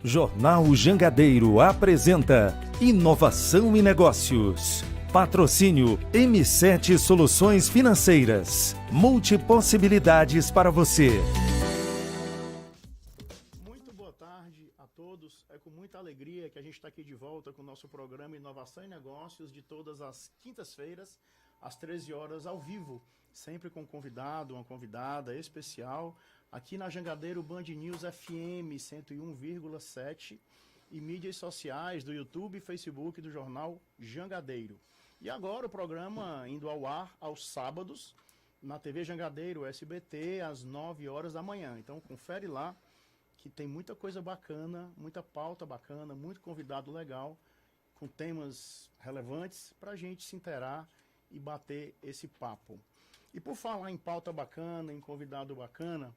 Jornal Jangadeiro apresenta Inovação e Negócios. Patrocínio M7 Soluções Financeiras. Multipossibilidades para você. Muito boa tarde a todos. É com muita alegria que a gente está aqui de volta com o nosso programa Inovação e Negócios de todas as quintas-feiras, às 13 horas, ao vivo. Sempre com um convidado, uma convidada especial, aqui na Jangadeiro Band News FM 101,7 e mídias sociais do YouTube e Facebook do Jornal Jangadeiro. E agora o programa indo ao ar aos sábados, na TV Jangadeiro SBT, às 9 horas da manhã. Então confere lá, que tem muita coisa bacana, muita pauta bacana, muito convidado legal, com temas relevantes para a gente se inteirar e bater esse papo. E por falar em pauta bacana, em convidado bacana,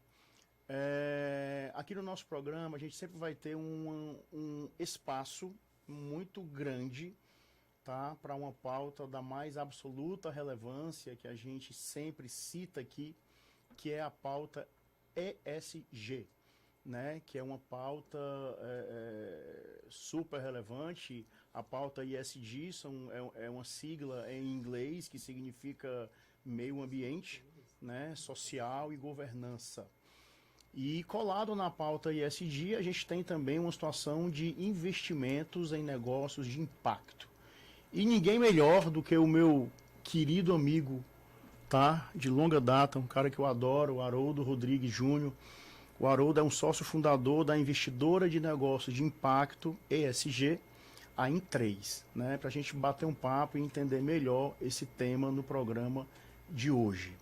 aqui no nosso programa a gente sempre vai ter um espaço muito grande, tá, para uma pauta da mais absoluta relevância que a gente sempre cita aqui, que é a pauta ESG, né, que é uma pauta super relevante. A pauta ESG é uma sigla em inglês que significa meio ambiente, né, social e governança. E colado na pauta ESG, a gente tem também uma situação de investimentos em negócios de impacto. E ninguém melhor do que o meu querido amigo, tá, de longa data, um cara que eu adoro, o Haroldo Rodrigues Júnior. O Haroldo é um sócio fundador da investidora de negócios de impacto ESG, a Em3, né, para a gente bater um papo e entender melhor esse tema no programa de hoje.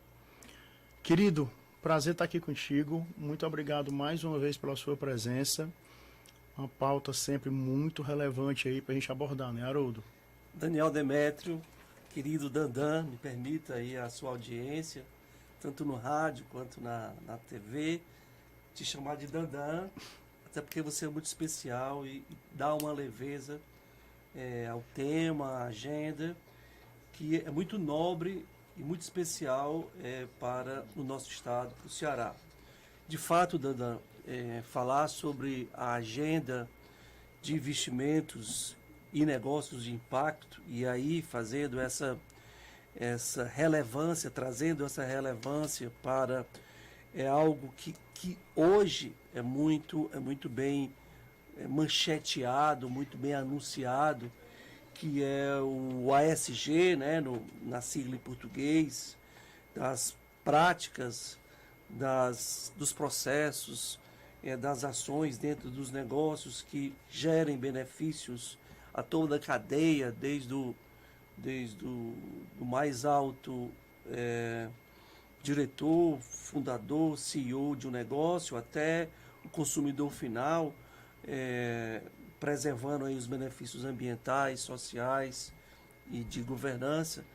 Querido, prazer estar aqui contigo. Muito obrigado mais uma vez pela sua presença. Uma pauta sempre muito relevante aí para a gente abordar, né, Haroldo? Daniel Demétrio, querido Dandan, me permita aí a sua audiência, tanto no rádio quanto na TV, te chamar de Dandan, até porque você é muito especial e dá uma leveza ao tema, à agenda, que é muito nobre e muito especial para o nosso estado, para o Ceará. De fato, Dandan, falar sobre a agenda de investimentos e negócios de impacto, e aí fazendo essa relevância, trazendo essa relevância para algo que hoje é muito bem mancheteado, muito bem anunciado, que é o ASG, né, na sigla em português, das práticas, dos processos, das ações dentro dos negócios que gerem benefícios a toda a cadeia, desde o mais alto diretor, fundador, CEO de um negócio, até o consumidor final, preservando aí os benefícios ambientais, sociais e de governança.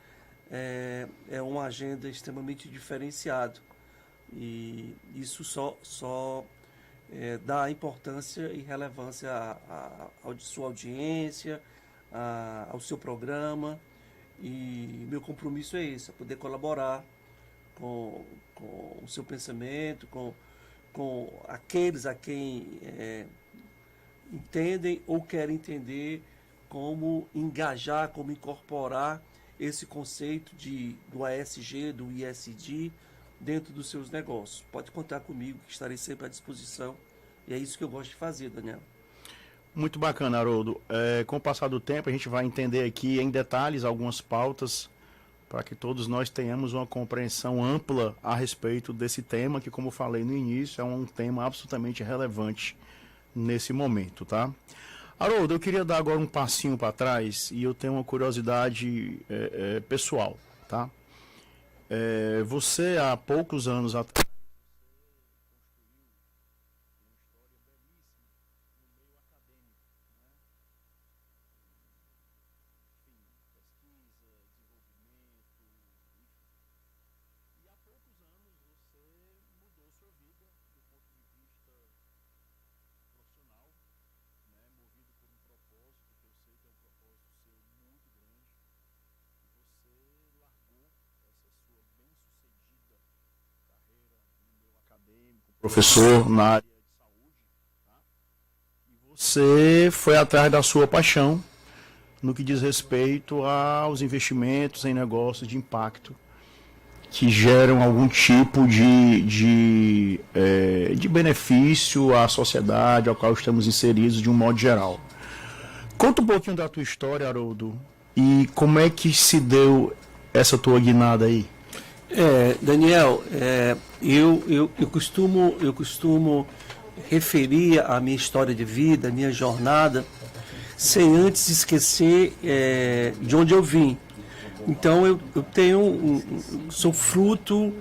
É uma agenda extremamente diferenciada. E isso só dá importância e relevância à sua audiência, ao seu programa. E meu compromisso é esse, é poder colaborar com o seu pensamento, com aqueles a quem entendem ou querem entender como engajar, como incorporar esse conceito do ASG, do ISD, dentro dos seus negócios. Pode contar comigo, que estarei sempre à disposição. E é isso que eu gosto de fazer, Daniel. Muito bacana, Haroldo. Com o passar do tempo, a gente vai entender aqui em detalhes algumas pautas para que todos nós tenhamos uma compreensão ampla a respeito desse tema, que, como falei no início, é um tema absolutamente relevante nesse momento, tá? Haroldo, eu queria dar agora um passinho para trás e eu tenho uma curiosidade pessoal, tá? Você, há poucos anos atrás, professor na área de saúde, tá? E Você foi atrás da sua paixão no que diz respeito aos investimentos em negócios de impacto que geram algum tipo de benefício à sociedade ao qual estamos inseridos de um modo geral. Conta um pouquinho da tua história, Haroldo, e como é que se deu essa tua guinada aí? Daniel, eu costumo referir a minha história de vida, a minha jornada, sem antes esquecer de onde eu vim. Então eu sou fruto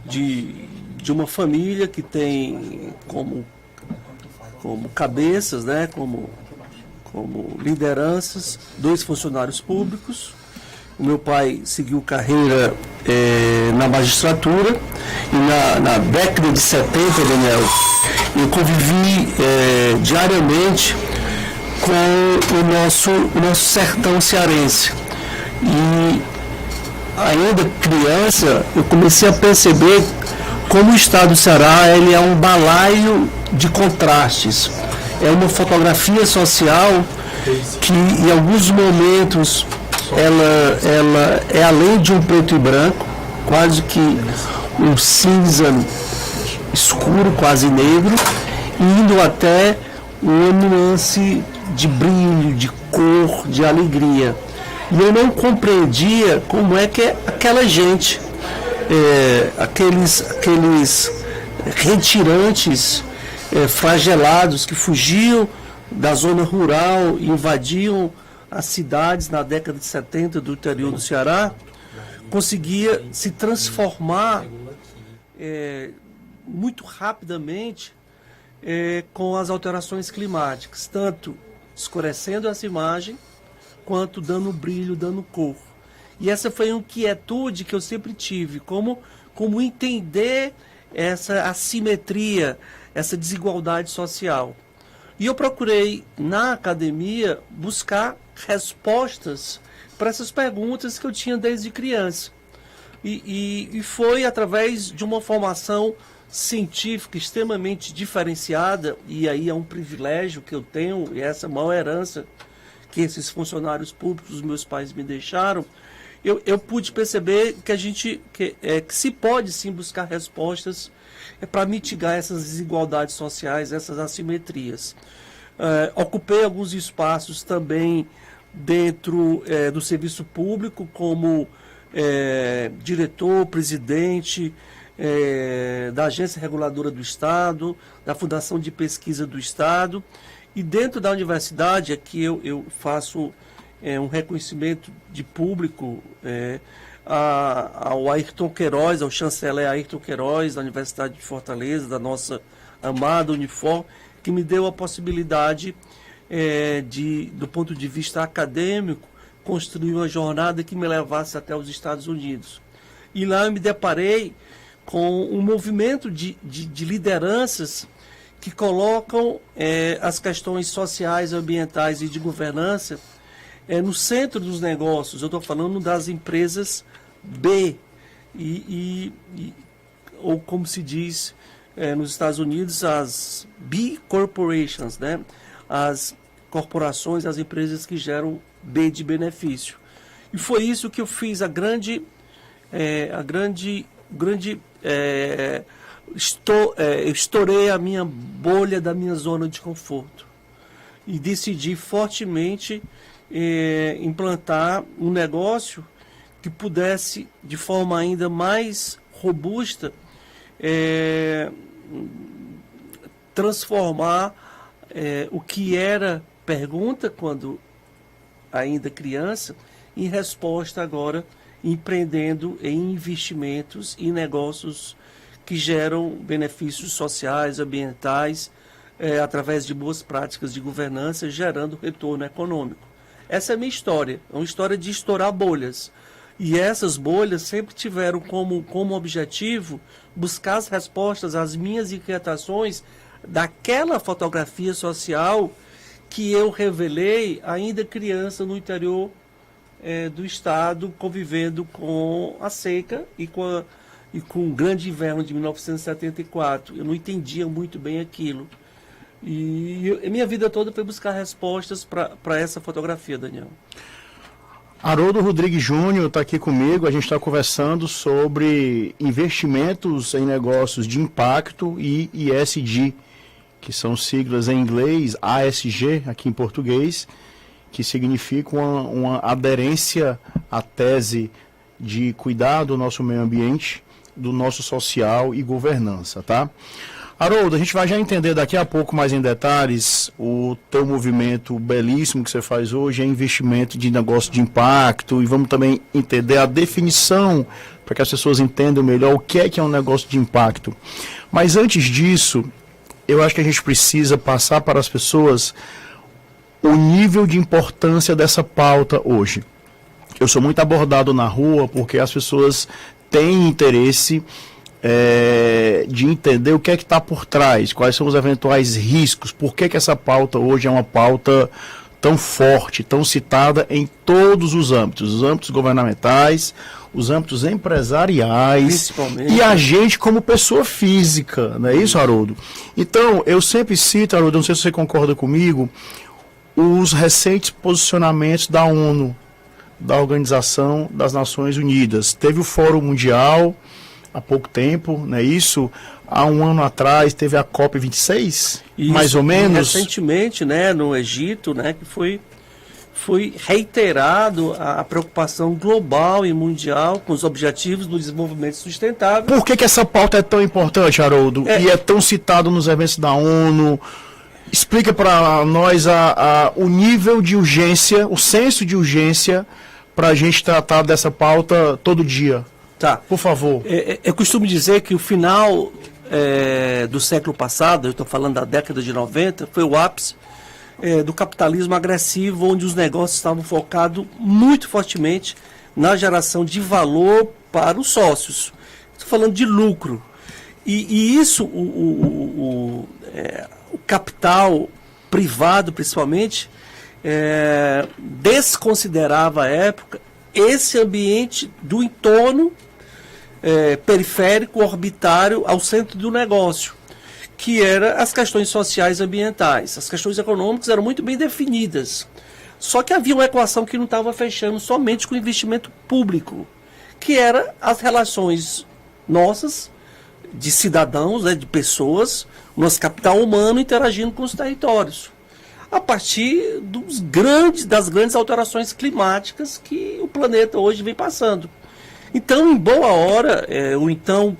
de uma família que tem como cabeças, né, como lideranças, 2 funcionários públicos. O meu pai seguiu carreira na magistratura e na década de 70, Daniel, eu convivi diariamente com o nosso sertão cearense. E ainda criança, eu comecei a perceber como o estado do Ceará ele é um balaio de contrastes. É uma fotografia social que, em alguns momentos, ela é além de um preto e branco, quase que um cinza escuro, quase negro, indo até uma nuance de brilho, de cor, de alegria. E eu não compreendia como é que aquela gente, aqueles retirantes flagelados que fugiam da zona rural e invadiam as cidades na década de 70 do interior do Ceará, conseguia se transformar muito rapidamente com as alterações climáticas, tanto escurecendo essa imagem, quanto dando brilho, dando cor. E essa foi uma inquietude que eu sempre tive, como entender essa assimetria, essa desigualdade social. E eu procurei, na academia, buscar respostas para essas perguntas que eu tinha desde criança. E foi através de uma formação científica extremamente diferenciada, e aí é um privilégio que eu tenho, e essa maior herança que esses funcionários públicos, os meus pais me deixaram, eu pude perceber que se pode sim buscar respostas para mitigar essas desigualdades sociais, essas assimetrias. Ocupei alguns espaços também dentro do serviço público, como diretor, presidente da Agência Reguladora do Estado, da Fundação de Pesquisa do Estado, e dentro da universidade aqui eu faço um reconhecimento de público ao Ayrton Queiroz, ao chanceler Ayrton Queiroz, da Universidade de Fortaleza, da nossa amada Unifor, que me deu a possibilidade do ponto de vista acadêmico, construir uma jornada que me levasse até os Estados Unidos. E lá eu me deparei com um movimento de lideranças que colocam as questões sociais, ambientais e de governança no centro dos negócios. Eu estou falando das empresas B, ou como se diz nos Estados Unidos, as B Corporations, né? As corporações, as empresas que geram B de benefício. E foi isso que eu fiz, estourei a minha bolha da minha zona de conforto e decidi fortemente implantar um negócio que pudesse, de forma ainda mais robusta, transformar o que era pergunta quando ainda criança em resposta agora, empreendendo em investimentos e negócios que geram benefícios sociais, ambientais, através de boas práticas de governança, gerando retorno econômico. Essa é a minha história, é uma história de estourar bolhas. E essas bolhas sempre tiveram como objetivo buscar as respostas às minhas inquietações daquela fotografia social que eu revelei ainda criança no interior do estado, convivendo com a seca e com o grande inverno de 1974. Eu não entendia muito bem aquilo. E minha vida toda foi buscar respostas para essa fotografia, Daniel. Haroldo Rodrigues Júnior está aqui comigo, a gente está conversando sobre investimentos em negócios de impacto e ESG, que são siglas em inglês, ASG, aqui em português, que significa uma aderência à tese de cuidar do nosso meio ambiente, do nosso social e governança, tá? Haroldo, a gente vai já entender daqui a pouco mais em detalhes o teu movimento belíssimo que você faz hoje, é investimento de negócio de impacto, e vamos também entender a definição para que as pessoas entendam melhor o que é um negócio de impacto. Mas antes disso, eu acho que a gente precisa passar para as pessoas o nível de importância dessa pauta hoje. Eu sou muito abordado na rua porque as pessoas têm interesse de entender o que é que está por trás, quais são os eventuais riscos, por que essa pauta hoje é uma pauta tão forte, tão citada em todos os âmbitos governamentais, os âmbitos empresariais e a gente como pessoa física, não é isso, Haroldo? Então, eu sempre cito, Haroldo, não sei se você concorda comigo, os recentes posicionamentos da ONU, da Organização das Nações Unidas. Teve o Fórum Mundial há pouco tempo, não é isso? Há um ano atrás teve a COP26, mais ou menos. Recentemente, né, no Egito, né, que foi reiterado a preocupação global e mundial com os objetivos do desenvolvimento sustentável. Por que essa pauta é tão importante, Haroldo? E é tão citado nos eventos da ONU? Explica para nós o nível de urgência, o senso de urgência para a gente tratar dessa pauta todo dia. Tá. Por favor. Eu costumo dizer que o final do século passado, eu estou falando da década de 90, foi o ápice do capitalismo agressivo, onde os negócios estavam focados muito fortemente na geração de valor para os sócios. Estou falando de lucro. E isso, o capital privado, principalmente, desconsiderava à época esse ambiente do entorno periférico, orbitário, ao centro do negócio, que eram as questões sociais e ambientais. As questões econômicas eram muito bem definidas. Só que havia uma equação que não estava fechando somente com o investimento público, que era as relações nossas, de cidadãos, né, de pessoas, nosso capital humano interagindo com os territórios, a partir das grandes alterações climáticas que o planeta hoje vem passando. Então, em boa hora, o então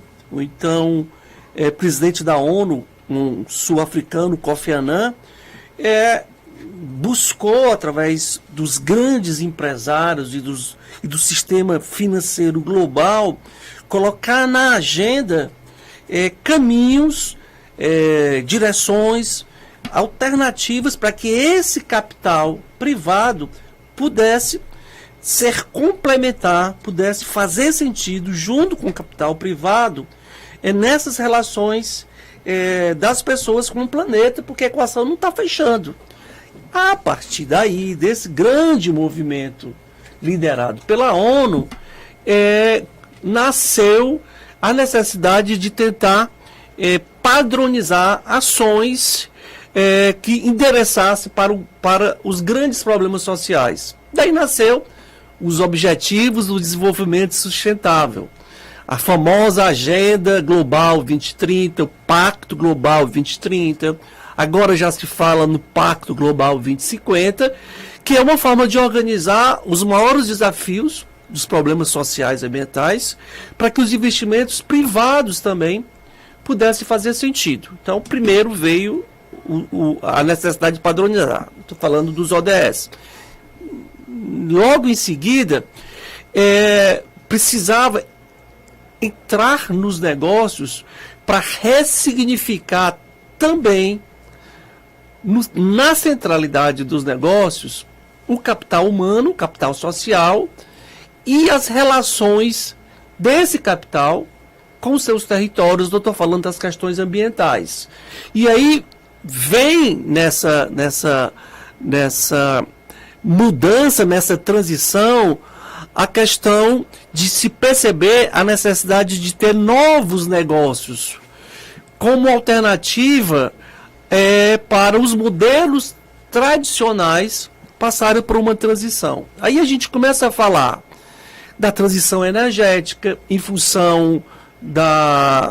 presidente da ONU, um sul-africano, Kofi Annan, buscou, através dos grandes empresários e do sistema financeiro global, colocar na agenda caminhos, direções, alternativas para que esse capital privado pudesse ser complementar, pudesse fazer sentido junto com o capital privado nessas relações das pessoas com o planeta, porque a equação não está fechando. A partir daí, desse grande movimento liderado pela ONU, nasceu a necessidade de tentar padronizar ações que endereçassem para os grandes problemas sociais. Daí nasceu os Objetivos do Desenvolvimento Sustentável, a famosa Agenda Global 2030, o Pacto Global 2030, agora já se fala no Pacto Global 2050, que é uma forma de organizar os maiores desafios dos problemas sociais e ambientais, para que os investimentos privados também pudessem fazer sentido. Então, primeiro veio a necessidade de padronizar. Estou falando dos ODS. Logo em seguida, precisava entrar nos negócios para ressignificar também, na centralidade dos negócios, o capital humano, o capital social e as relações desse capital com os seus territórios. Eu estou falando das questões ambientais. E aí vem nessa mudança, nessa transição, a questão de se perceber a necessidade de ter novos negócios como alternativa para os modelos tradicionais passarem por uma transição. Aí a gente começa a falar da transição energética em função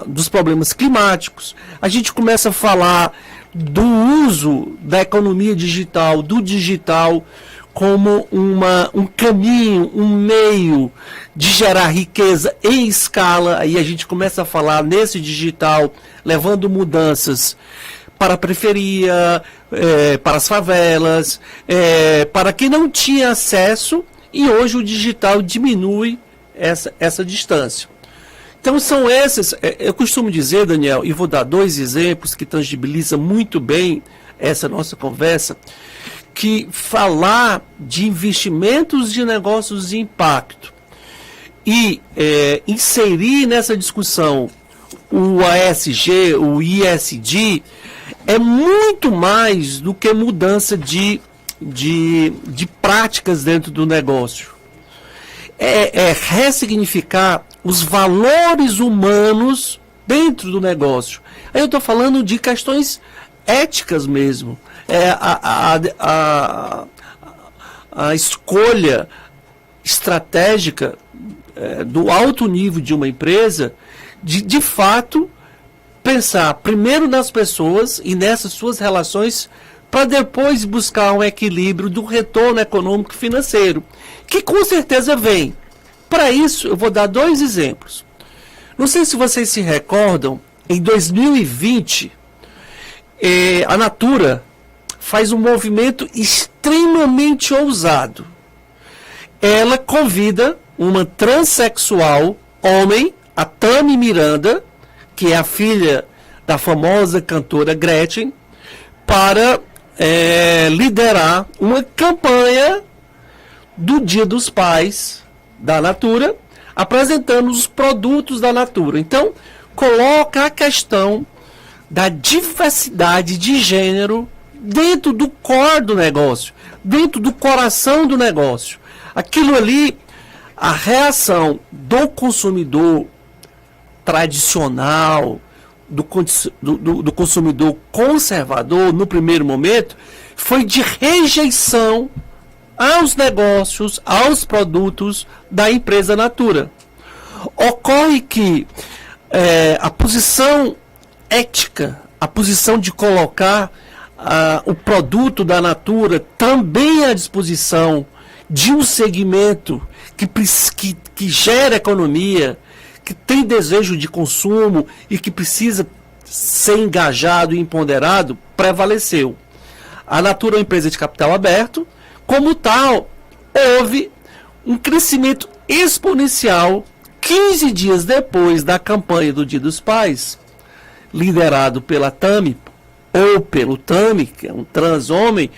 dos problemas climáticos. A gente começa a falar do uso da economia digital, do digital, como um caminho, um meio de gerar riqueza em escala. Aí a gente começa a falar nesse digital, levando mudanças para a periferia, para as favelas, para quem não tinha acesso, e hoje o digital diminui essa distância. Então são esses, eu costumo dizer, Daniel, e vou dar 2 exemplos que tangibilizam muito bem essa nossa conversa, que falar de investimentos de negócios de impacto e inserir nessa discussão o ASG, o ISD, é muito mais do que mudança de práticas dentro do negócio. É ressignificar os valores humanos dentro do negócio. Aí eu estou falando de questões éticas mesmo. A escolha estratégica do alto nível de uma empresa de fato pensar primeiro nas pessoas e nessas suas relações para depois buscar um equilíbrio do retorno econômico e financeiro, que com certeza vem. Para isso, eu vou dar 2 exemplos. Não sei se vocês se recordam, em 2020, a Natura faz um movimento extremamente ousado. Ela convida uma transexual homem, a Tami Miranda, que é a filha da famosa cantora Gretchen, para liderar uma campanha do Dia dos Pais da Natura, apresentando os produtos da Natura. Então, coloca a questão da diversidade de gênero dentro do core do negócio, dentro do coração do negócio. Aquilo ali, a reação do consumidor tradicional, do consumidor conservador, no primeiro momento, foi de rejeição aos negócios, aos produtos da empresa Natura. Ocorre que a posição ética, a posição de colocar o produto da Natura também à disposição de um segmento que gera economia, que tem desejo de consumo e que precisa ser engajado e empoderado, prevaleceu. A Natura é uma empresa de capital aberto, como tal, houve um crescimento exponencial 15 dias depois da campanha do Dia dos Pais, liderado pela Tami, ou pelo Tami, que é um trans homem,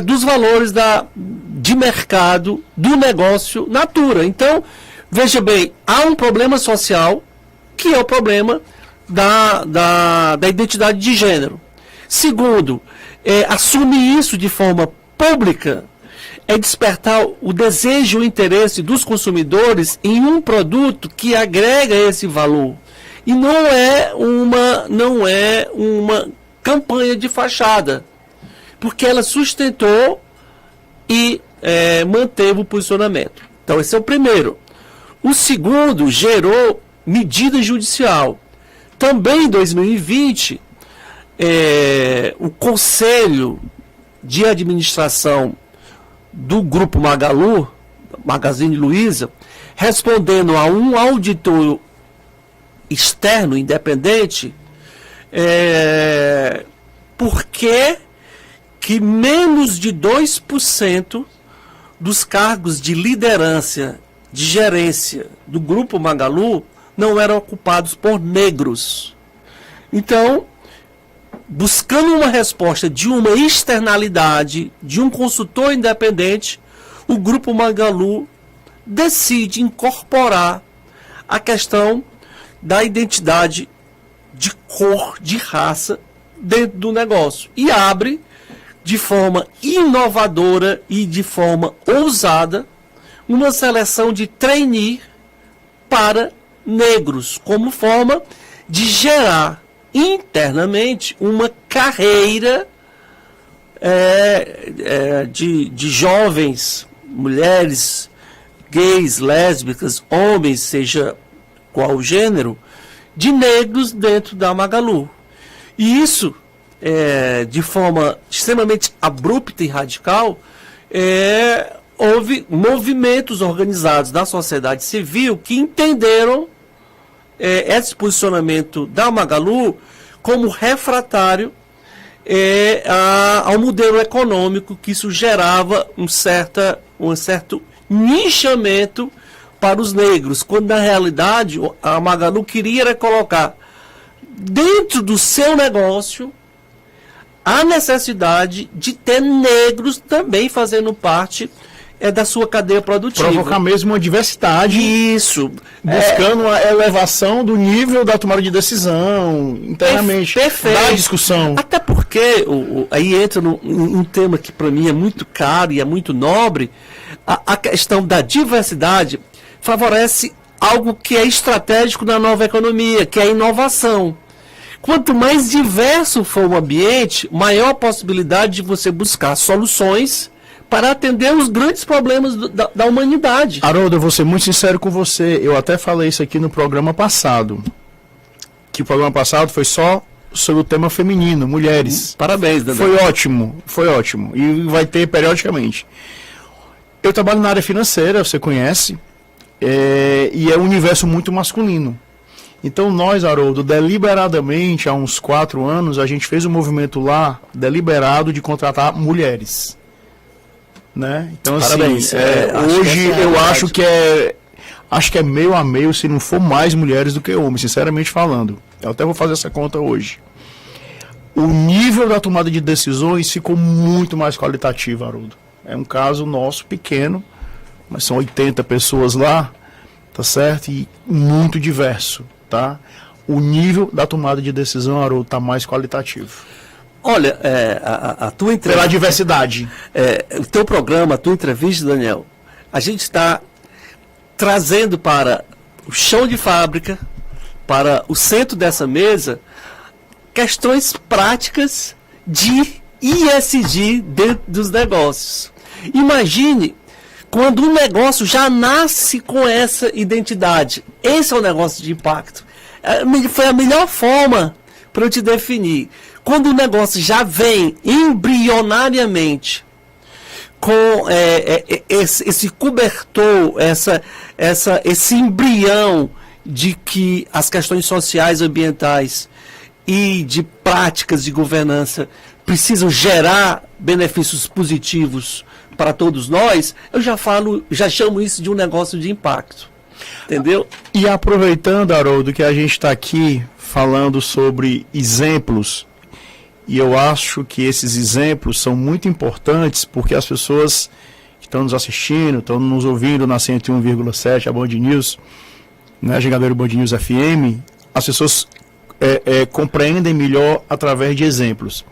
dos valores de mercado do negócio Natura. Então, veja bem, há um problema social, que é o problema da identidade de gênero. Segundo, assumir isso de forma pública é despertar o desejo e o interesse dos consumidores em um produto que agrega esse valor. E não é uma campanha de fachada, porque ela sustentou e manteve o posicionamento. Então, esse é o primeiro. O segundo gerou medida judicial. Também em 2020, o Conselho de Administração do Grupo Magalu, Magazine Luiza, respondendo a um auditor externo, independente, por que menos de 2% dos cargos de liderança, de gerência do Grupo Magalu não eram ocupados por negros. Então, buscando uma resposta de uma externalidade, de um consultor independente, o Grupo Magalu decide incorporar a questão da identidade de cor, de raça, dentro do negócio. E abre, de forma inovadora e de forma ousada, uma seleção de trainee para negros, como forma de gerar internamente uma carreira de jovens, mulheres, gays, lésbicas, homens, seja qual o gênero, de negros dentro da Magalu. E isso, de forma extremamente abrupta e radical, houve movimentos organizados da sociedade civil que entenderam esse posicionamento da Magalu como refratário ao modelo econômico, que isso gerava um certo nichamento para os negros, quando na realidade a Magalu queria colocar dentro do seu negócio a necessidade de ter negros também fazendo parte da sua cadeia produtiva. Provocar mesmo uma diversidade. Isso. Buscando a elevação do nível da tomada de decisão internamente. Perfeito. Da discussão. Até porque, aí entra um tema que para mim é muito caro e é muito nobre, a questão da diversidade favorece algo que é estratégico na nova economia, que é a inovação. Quanto mais diverso for o ambiente, maior a possibilidade de você buscar soluções para atender os grandes problemas da humanidade. Haroldo, eu vou ser muito sincero com você. Eu até falei isso aqui no programa passado. Que o programa passado foi só sobre o tema feminino, mulheres. Parabéns, Dandão. Foi ótimo. E vai ter periodicamente. Eu trabalho na área financeira, você conhece. E é um universo muito masculino. Então nós, Haroldo, deliberadamente, há uns 4 anos, a gente fez um movimento lá, deliberado, de contratar mulheres. Né? Então, parabéns. Assim, hoje eu acho que é meio a meio, se não for mais mulheres do que homens, sinceramente falando. Eu até vou fazer essa conta hoje. O nível da tomada de decisões ficou muito mais qualitativo, Haroldo. É um caso nosso pequeno, mas são 80 pessoas lá, tá certo? E muito diverso, tá? O nível da tomada de decisão, Haroldo, tá mais qualitativo. Olha, a tua entrevista... Pela diversidade. O teu programa, a tua entrevista, Daniel, a gente está trazendo para o chão de fábrica, para o centro dessa mesa, questões práticas de ESG dentro dos negócios. Imagine quando um negócio já nasce com essa identidade. Esse é o negócio de impacto. Foi a melhor forma para eu te definir. Quando o negócio já vem embrionariamente com esse cobertor, esse embrião de que as questões sociais, ambientais e de práticas de governança precisam gerar benefícios positivos para todos nós, eu já chamo isso de um negócio de impacto. Entendeu? E aproveitando, Haroldo, que a gente está aqui falando sobre exemplos, e eu acho que esses exemplos são muito importantes porque as pessoas que estão nos assistindo, estão nos ouvindo na 101,7, a Band News, né, Jangadeiro Band News FM, as pessoas compreendem melhor através de exemplos.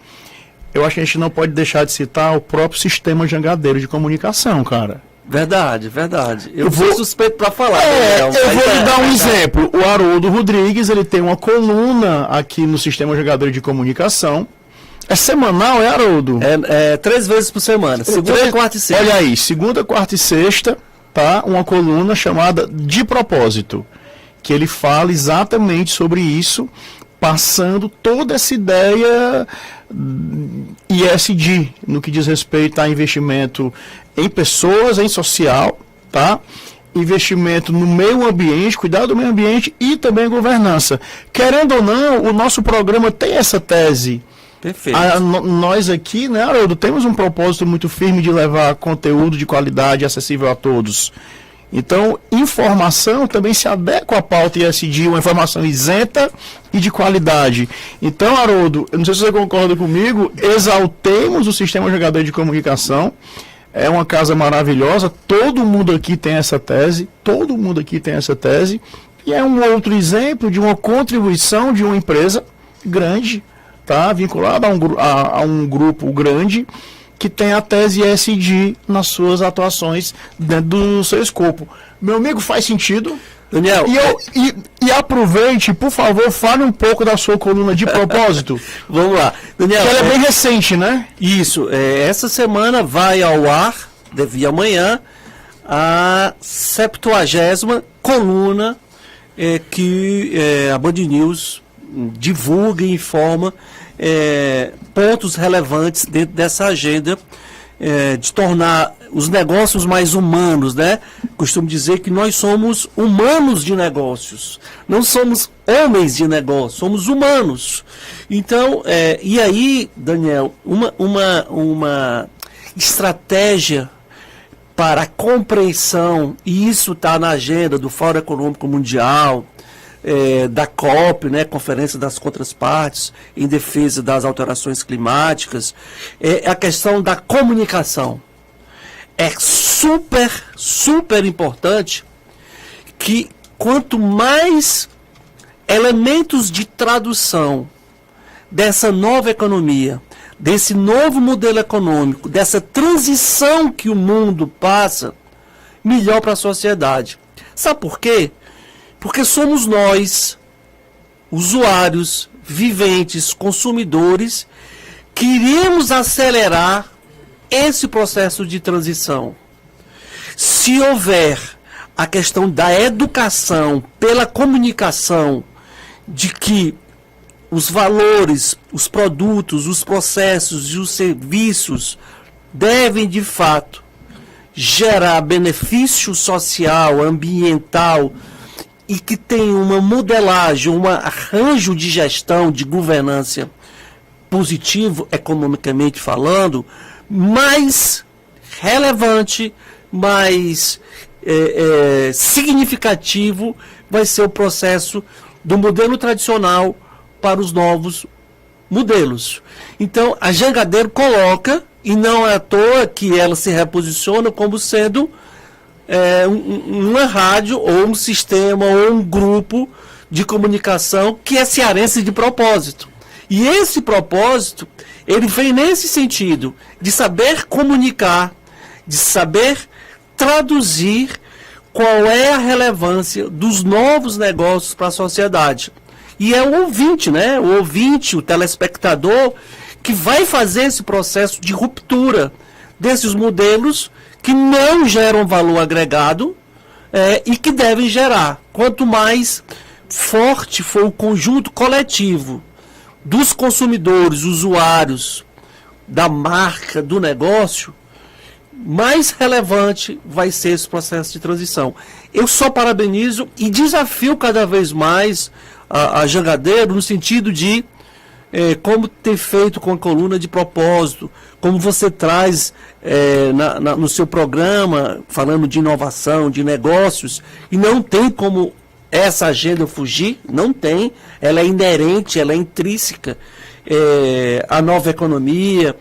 Eu acho que a gente não pode deixar de citar o próprio sistema Jangadeiro de comunicação, cara. Verdade. Eu vou suspeito para falar. Eu vou lhe dar um exemplo. O Haroldo Rodrigues, ele tem uma coluna aqui no sistema Jangadeiro de comunicação. É semanal, Haroldo? 3 vezes por semana. Segunda, quarta e sexta. Olha aí, segunda, quarta e sexta, tá? Uma coluna chamada De Propósito, que ele fala exatamente sobre isso, passando toda essa ideia ESG, no que diz respeito a investimento em pessoas, em social, tá? Investimento no meio ambiente, cuidado do meio ambiente e também governança. Querendo ou não, o nosso programa tem essa tese. Perfeito. Nós aqui, né, Haroldo, temos um propósito muito firme de levar conteúdo de qualidade acessível a todos. Então, informação também se adequa à pauta ESG, uma informação isenta e de qualidade. Então, Haroldo, eu não sei se você concorda comigo, exaltemos o sistema Jangadeiro de comunicação. É uma casa maravilhosa, todo mundo aqui tem essa tese, e é um outro exemplo de uma contribuição de uma empresa grande, tá, vinculada a um grupo grande, que tem a tese ESG nas suas atuações dentro do seu escopo. Meu amigo, faz sentido? Daniel, E aproveite, por favor, fale um pouco da sua coluna de propósito. vamos lá. Daniel, Que ela é bem recente, né? Isso, essa semana vai ao ar, deve ir amanhã, a 70ª coluna que a Band News divulga e informa pontos relevantes dentro dessa agenda de tornar os negócios mais humanos, né? Costumo dizer que nós somos humanos de negócios, não somos homens de negócios, somos humanos. Então, e aí, Daniel, uma estratégia para a compreensão, e isso está na agenda do Fórum Econômico Mundial, da COP, né, Conferência das Contrapartes em Defesa das Alterações Climáticas, é a questão da comunicação. É super, super importante que quanto mais elementos de tradução dessa nova economia, desse novo modelo econômico, dessa transição que o mundo passa, melhor para a sociedade. Sabe por quê? Porque somos nós, usuários, viventes, consumidores, que iremos acelerar esse processo de transição. Se houver a questão da educação pela comunicação, de que os valores, os produtos, os processos e os serviços devem, de fato, gerar benefício social, ambiental, e que tem uma modelagem, um arranjo de gestão, de governança positivo, economicamente falando, mais relevante, mais significativo vai ser o processo do modelo tradicional para os novos modelos. Então, a Jangadeiro coloca, e não é à toa que ela se reposiciona como sendo uma rádio, ou um sistema, ou um grupo de comunicação que é cearense de propósito. E esse propósito, ele vem nesse sentido, de saber comunicar, de saber traduzir qual é a relevância dos novos negócios para a sociedade. E é o ouvinte, né? O ouvinte, o telespectador, que vai fazer esse processo de ruptura desses modelos que não geram valor agregado e que devem gerar. Quanto mais forte for o conjunto coletivo dos consumidores, usuários, da marca, do negócio, mais relevante vai ser esse processo de transição. Eu só parabenizo e desafio cada vez mais a Jangadeiro no sentido de como ter feito com a coluna de propósito, como você traz no seu programa, falando de inovação, de negócios, e não tem como essa agenda fugir, não tem, ela é inerente, ela é intrínseca à nova economia.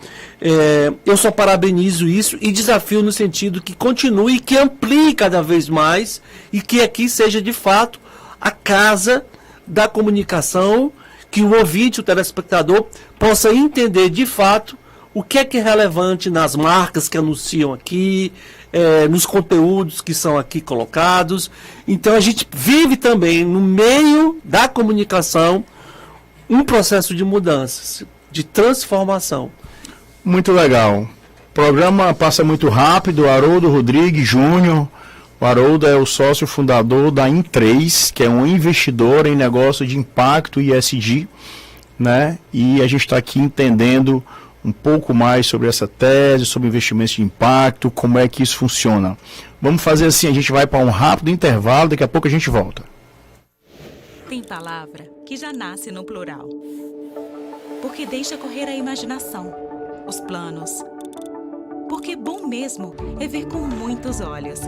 Eu só parabenizo isso e desafio no sentido que continue, que amplie cada vez mais e que aqui seja de fato a casa da comunicação, que o ouvinte, o telespectador, possa entender de fato o que é relevante nas marcas que anunciam aqui, nos conteúdos que são aqui colocados. Então a gente vive também no meio da comunicação um processo de mudanças, de transformação. Muito legal. O programa passa muito rápido. Haroldo Rodrigues Júnior. O Haroldo é o sócio fundador da In3, que é um investidor em negócio de impacto e ESG, né? E a gente está aqui entendendo um pouco mais sobre essa tese, sobre investimentos de impacto, como é que isso funciona. Vamos fazer assim, a gente vai para um rápido intervalo, daqui a pouco a gente volta. Tem palavra que já nasce no plural, porque deixa correr a imaginação, os planos. Porque bom mesmo é ver com muitos olhos,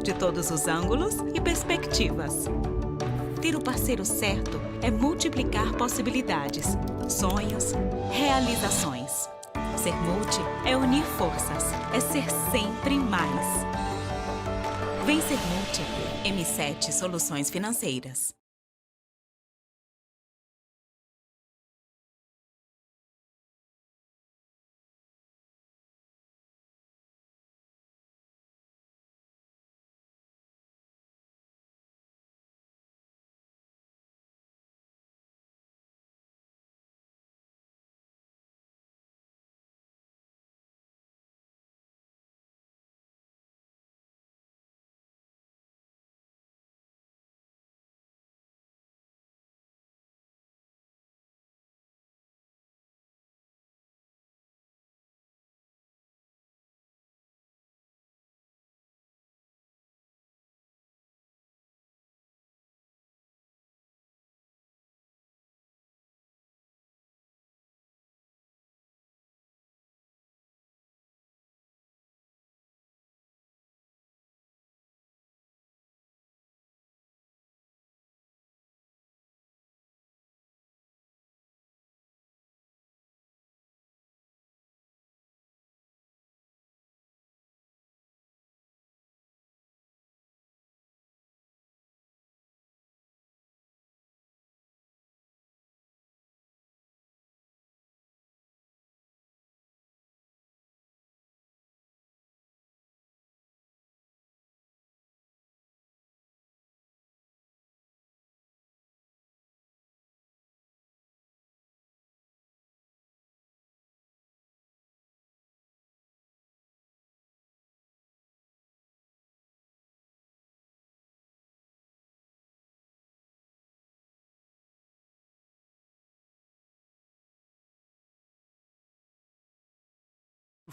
de todos os ângulos e perspectivas. Ter o parceiro certo é multiplicar possibilidades, sonhos, realizações. Ser multi é unir forças, é ser sempre mais. Vem ser multi. M7 Soluções Financeiras.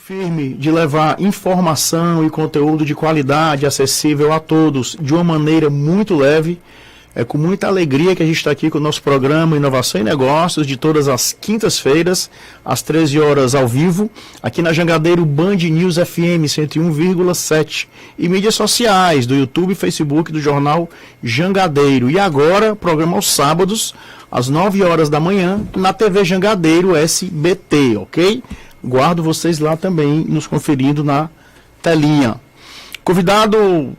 firme de levar informação e conteúdo de qualidade acessível a todos de uma maneira muito leve. É com muita alegria que a gente está aqui com o nosso programa Inovação e Negócios, de todas as quintas-feiras, às 13 horas ao vivo, aqui na Jangadeiro Band News FM 101,7 e mídias sociais do YouTube e Facebook do Jornal Jangadeiro. E agora, programa aos sábados, às 9 horas da manhã, na TV Jangadeiro SBT, ok? Guardo vocês lá também, nos conferindo na telinha. Convidado...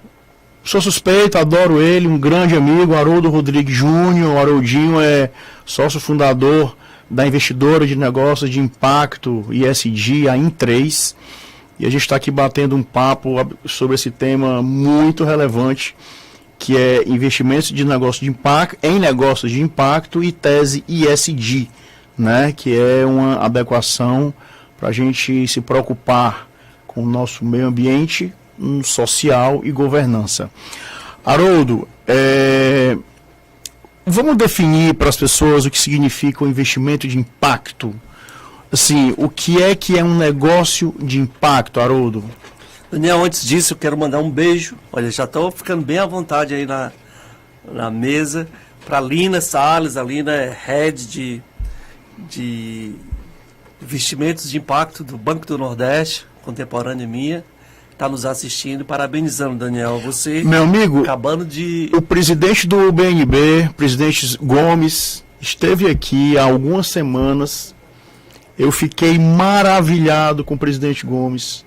Sou suspeito, adoro ele, um grande amigo, Haroldo Rodrigues Júnior. O Haroldinho é sócio fundador da investidora de negócios de impacto ESG, a In3. E a gente está aqui batendo um papo sobre esse tema muito relevante, que é investimentos de negócio de impacto, em negócios de impacto e tese ESG, né? Que é uma adequação para a gente se preocupar com o nosso meio ambiente, social e governança. Haroldo, vamos definir para as pessoas o que significa o investimento de impacto. Assim, o que é um negócio de impacto, Haroldo? Daniel, antes disso eu quero mandar um beijo. Olha, já estou ficando bem à vontade aí na mesa. Para a Lina Salles, a Lina é head de investimentos de impacto do Banco do Nordeste, contemporânea minha. Está nos assistindo, parabenizando, Daniel. Você, meu amigo, acabando de... O presidente do BNB, presidente Gomes, esteve aqui há algumas semanas. Eu fiquei maravilhado com o presidente Gomes.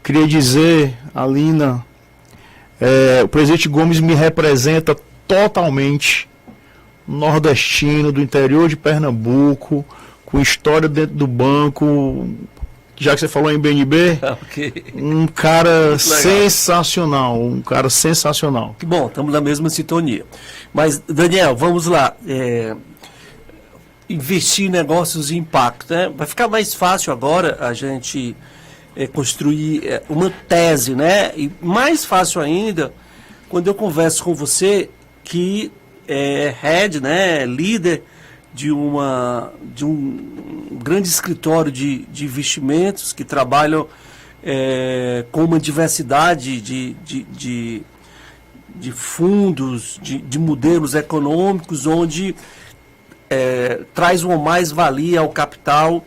Queria dizer, Alina, o presidente Gomes me representa totalmente, nordestino, do interior de Pernambuco, com história dentro do banco. Já que você falou em BNB, okay. Um cara sensacional, Que bom, estamos na mesma sintonia. Mas, Daniel, vamos lá. Investir em negócios de impacto, né? Vai ficar mais fácil agora a gente construir uma tese, né? E mais fácil ainda quando eu converso com você que é head, né? Líder de um grande escritório de investimentos que trabalham com uma diversidade de fundos, de modelos econômicos, onde traz uma mais-valia ao capital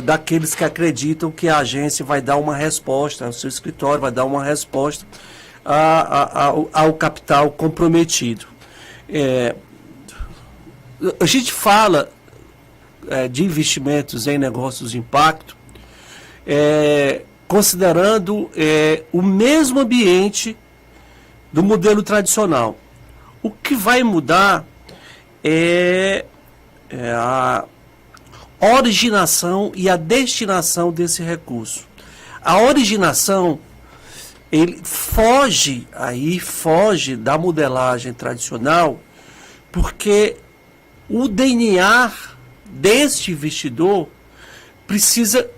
daqueles que acreditam que a agência vai dar uma resposta, o seu escritório vai dar uma resposta ao capital comprometido. A gente fala de investimentos em negócios de impacto, considerando o mesmo ambiente do modelo tradicional. O que vai mudar é a originação e a destinação desse recurso. A originação, ele foge da modelagem tradicional, porque o DNA deste investidor precisa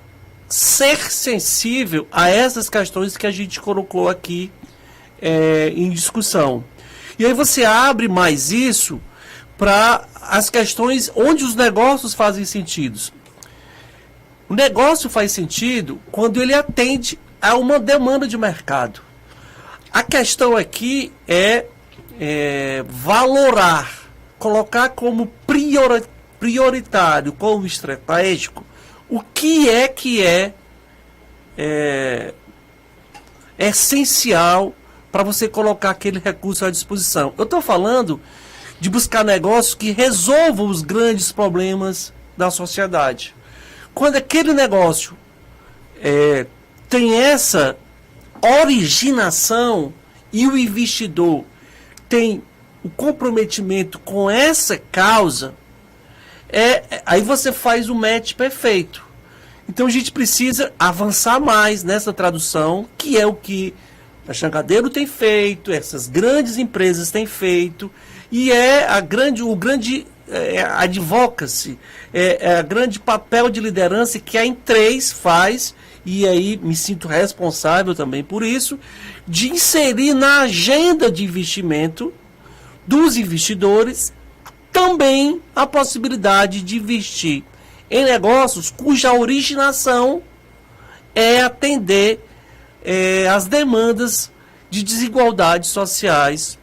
ser sensível a essas questões que a gente colocou aqui em discussão. E aí você abre mais isso para as questões onde os negócios fazem sentido. O negócio faz sentido quando ele atende a uma demanda de mercado. A questão aqui é valorar, colocar como prioritário, como estratégico, o que é essencial para você colocar aquele recurso à disposição. Eu estou falando de buscar negócios que resolvam os grandes problemas da sociedade. Quando aquele negócio tem essa originação e o investidor tem o comprometimento com essa causa, aí você faz o match perfeito. Então a gente precisa avançar mais nessa tradução, que é o que a Jangadeiro tem feito, essas grandes empresas têm feito, e o grande advocacy, a grande papel de liderança que a In3 faz, e aí me sinto responsável também por isso, de inserir na agenda de investimento dos investidores também a possibilidade de investir em negócios cuja originação é atender as demandas de desigualdades sociais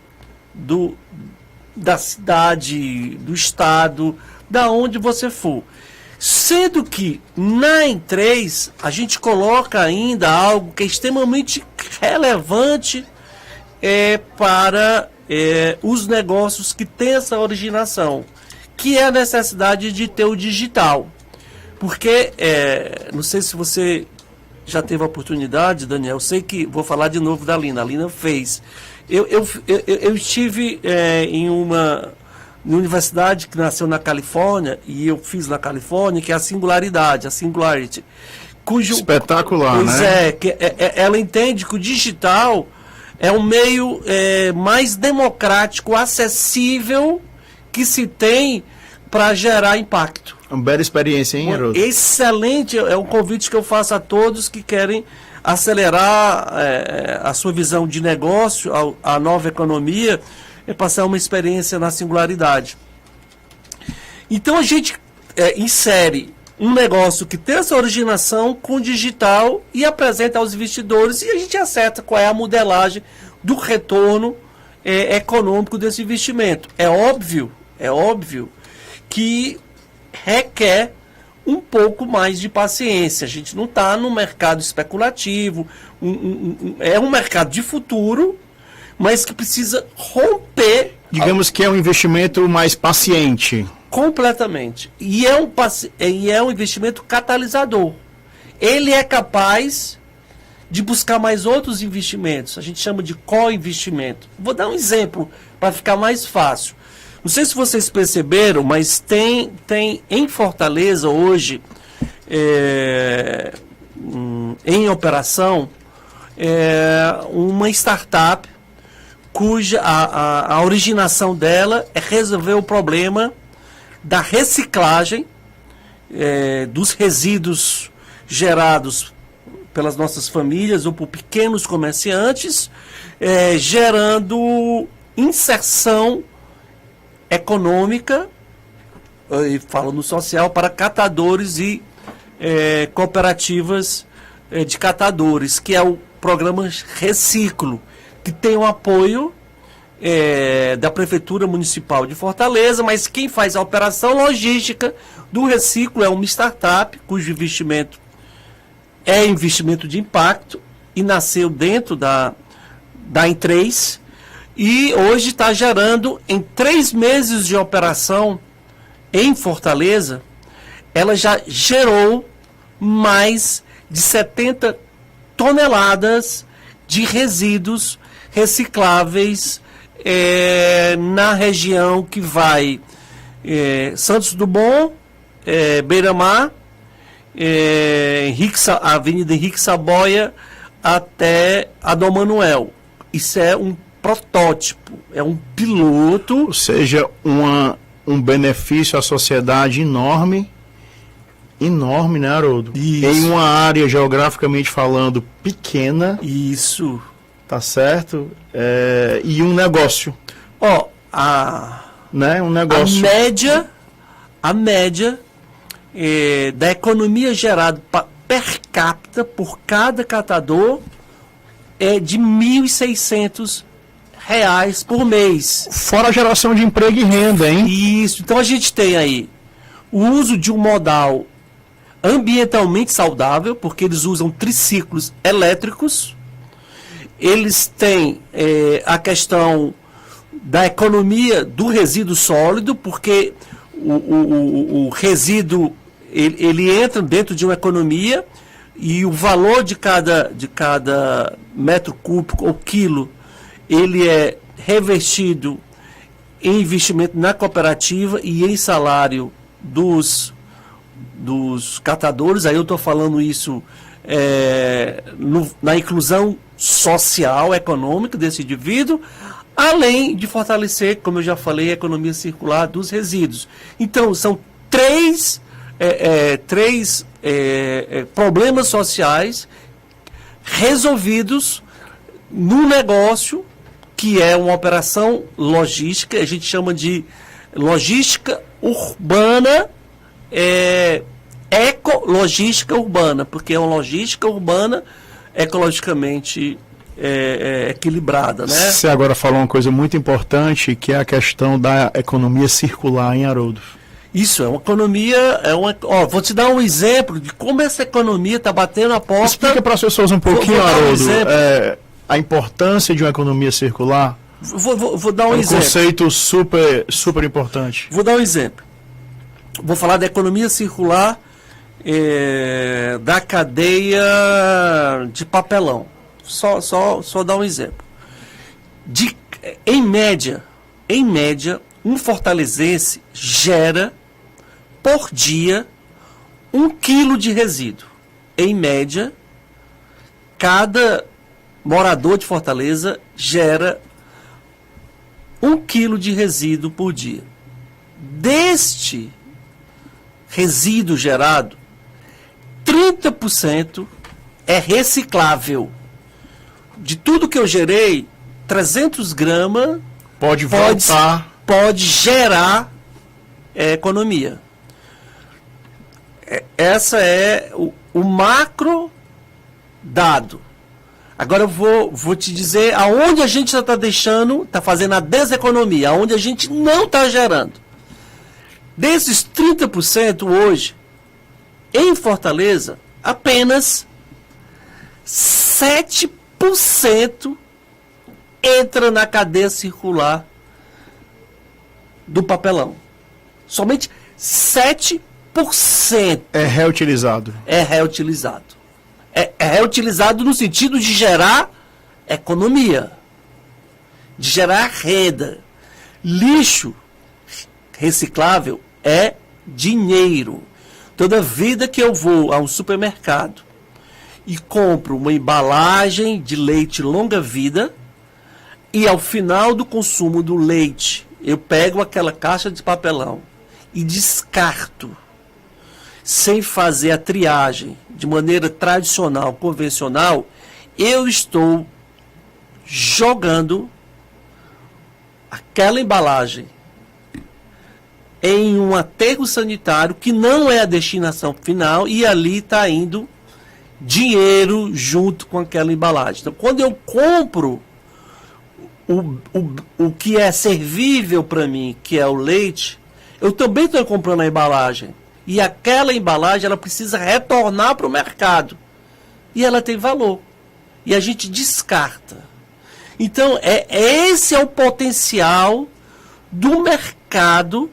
da cidade, do estado, da onde você for. Sendo que na Em3 a gente coloca ainda algo que é extremamente relevante para os negócios que têm essa originação, que é a necessidade de ter o digital. Porque, não sei se você já teve a oportunidade, Daniel, eu sei que, vou falar de novo da Lina, a Lina fez. Eu estive em uma universidade que nasceu na Califórnia, e eu fiz na Califórnia, que é a Singularity, cujo... Espetacular, pois né? Ela entende que o digital é um meio mais democrático, acessível, que se tem para gerar impacto. Uma bela experiência, hein, Haroldo? Excelente, é um convite que eu faço a todos que querem acelerar a sua visão de negócio, a nova economia, passar uma experiência na Singularidade. Então a gente insere um negócio que tem essa originação com digital e apresenta aos investidores, e a gente acerta qual é a modelagem do retorno econômico desse investimento. É óbvio que requer um pouco mais de paciência. A gente não está no mercado especulativo, é um mercado de futuro, mas que precisa romper. Digamos que é um investimento mais paciente. Completamente. E é um investimento catalisador. Ele é capaz de buscar mais outros investimentos. A gente chama de co-investimento. Vou dar um exemplo para ficar mais fácil. Não sei se vocês perceberam, mas tem em Fortaleza hoje, em operação, uma startup cuja a originação dela é resolver o problema da reciclagem dos resíduos gerados pelas nossas famílias ou por pequenos comerciantes, gerando inserção econômica, e falo no social, para catadores e cooperativas de catadores, que é o programa Reciclo, que tem o apoio da Prefeitura Municipal de Fortaleza, mas quem faz a operação logística do reciclo é uma startup, cujo investimento é investimento de impacto e nasceu dentro da Em3, e hoje está gerando, em 3 meses de operação em Fortaleza, ela já gerou mais de 70 toneladas de resíduos recicláveis na região que vai Santos Dumont, Beira-Mar, Avenida Henrique Saboia até Adão Manuel. Isso é um protótipo, é um piloto. Ou seja, um benefício à sociedade enorme, né, Haroldo? Isso. Em uma área, geograficamente falando, pequena. Isso. Tá certo? E um negócio. Né? Um negócio. A média da economia gerada per capita por cada catador é de R$ 1.600 por mês. Fora a geração de emprego e renda, hein? Isso. Então a gente tem aí o uso de um modal ambientalmente saudável, porque eles usam triciclos elétricos. Eles têm a questão da economia do resíduo sólido, porque o resíduo ele entra dentro de uma economia, e o valor de cada metro cúbico ou quilo, ele é revestido em investimento na cooperativa e em salário dos catadores. Aí eu estou falando isso na inclusão social, econômica desse indivíduo, além de fortalecer, como eu já falei, a economia circular dos resíduos. Então, são três problemas sociais resolvidos no negócio, que é uma operação logística, a gente chama de logística urbana logística urbana, porque é uma logística urbana ecologicamente equilibrada, né? Você agora falou uma coisa muito importante, que é a questão da economia circular em Haroldo. Isso, é uma economia, vou te dar um exemplo de como essa economia está batendo a porta. Explica para as pessoas um pouquinho, Haroldo, a importância de uma economia circular. Vou dar um exemplo. Um conceito super importante. Vou dar um exemplo. Vou falar da economia circular da cadeia de papelão. Só dar um exemplo. Em média, um fortalezense gera por dia 1 quilo de resíduo. Em média, cada morador de Fortaleza gera 1 quilo de resíduo por dia. Deste resíduo gerado, 30% é reciclável. De tudo que eu gerei, 300 gramas pode gerar economia. Essa é o macro dado. Agora eu vou te dizer aonde a gente está fazendo a deseconomia, aonde a gente não está gerando. Desses 30% hoje, em Fortaleza, apenas 7% entra na cadeia circular do papelão. Somente 7% é reutilizado. É reutilizado. É reutilizado no sentido de gerar economia, de gerar renda. Lixo reciclável é dinheiro. Toda vida que eu vou ao supermercado e compro uma embalagem de leite longa vida e ao final do consumo do leite eu pego aquela caixa de papelão e descarto sem fazer a triagem de maneira tradicional, convencional, eu estou jogando aquela embalagem em um aterro sanitário que não é a destinação final e ali está indo dinheiro junto com aquela embalagem. Então, quando eu compro o que é servível para mim, que é o leite, eu também estou comprando a embalagem. E aquela embalagem ela precisa retornar para o mercado. E ela tem valor. E a gente descarta. Então, esse é o potencial do mercado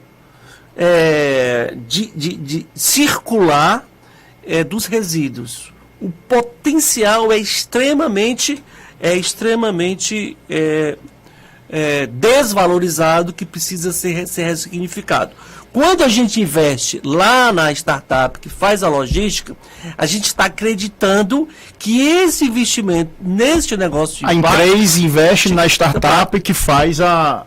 de circular dos resíduos. O potencial é extremamente desvalorizado, que precisa ser ressignificado. Quando a gente investe lá na startup que faz a logística, a gente está acreditando que esse investimento neste negócio de a empresa investe na startup que faz a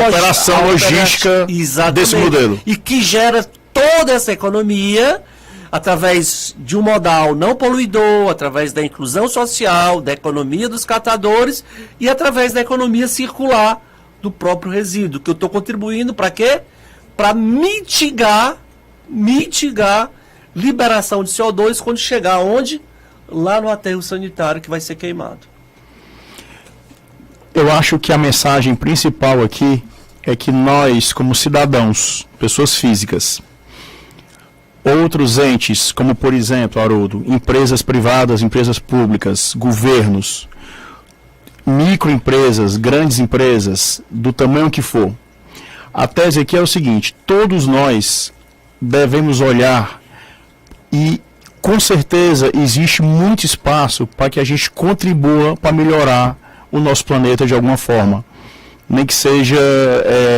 operação logística desse modelo. E que gera toda essa economia através de um modal não poluidor, através da inclusão social, da economia dos catadores e através da economia circular do próprio resíduo, que eu estou contribuindo para quê? Para mitigar liberação de CO2 quando chegar onde? Lá no aterro sanitário que vai ser queimado. Eu acho que a mensagem principal aqui é que nós, como cidadãos, pessoas físicas, outros entes, como por exemplo, Haroldo, empresas privadas, empresas públicas, governos, microempresas, grandes empresas, do tamanho que for. A tese aqui é o seguinte: todos nós devemos olhar e, com certeza, existe muito espaço para que a gente contribua para melhorar o nosso planeta de alguma forma. Nem que seja